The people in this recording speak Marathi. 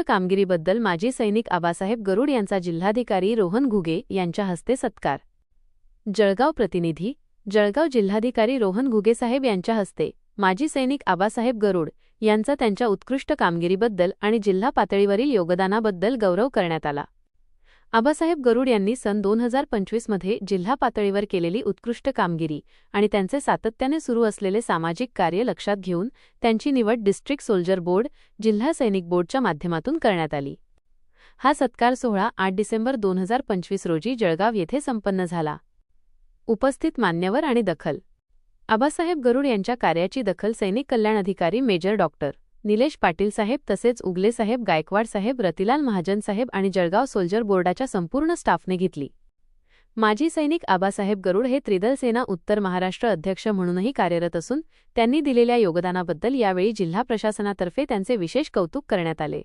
कामगिरीबद्दल माजी सैनिक आबासाहेब गरुड यांचा जिल्हाधिकारी रोहन घुगे यांच्या हस्ते सत्कार। जळगाव प्रतिनिधी। जळगाव जिल्हाधिकारी रोहन घुगे साहेब यांच्या हस्ते माजी सैनिक आबासाहेब गरुड यांचा त्यांच्या उत्कृष्ट कामगिरीबद्दल आणि जिल्हा पातळीवरील योगदानाबद्दल गौरव करण्यात आला। आबासाहेब गरुड यांनी सन 2025 मध्ये जिल्हा पातळीवर केलेली उत्कृष्ट कामगिरी आणि त्यांचे सातत्याने सुरू असलेले सामाजिक कार्य लक्षात घेऊन त्यांची निवड डिस्ट्रिक्ट सोल्जर बोर्ड, जिल्हा सैनिक बोर्डच्या माध्यमातून करण्यात आली। हा सत्कार सोहळा 8 डिसेंबर 2025 रोजी जळगाव येथे संपन्न झाला। उपस्थित मान्यवर आणि दखल। आबासाहेब गरुड यांच्या कार्याची दखल सैनिक कल्याण अधिकारी मेजर डॉक्टर निलेश पाटील साहेब तसेच उगले साहेब, गायकवाड साहेब, रतिलाल महाजन साहेब आणि जळगाव सोल्जर बोर्डाच्या संपूर्ण स्टाफने घेतली। माजी सैनिक आबासाहेब गरुड हे त्रिदल सेना उत्तर महाराष्ट्र अध्यक्ष म्हणूनही कार्यरत असून त्यांनी दिलेल्या योगदानाबद्दल यावेळी जिल्हा प्रशासनातर्फे त्यांचे विशेष कौतुक करण्यात आले।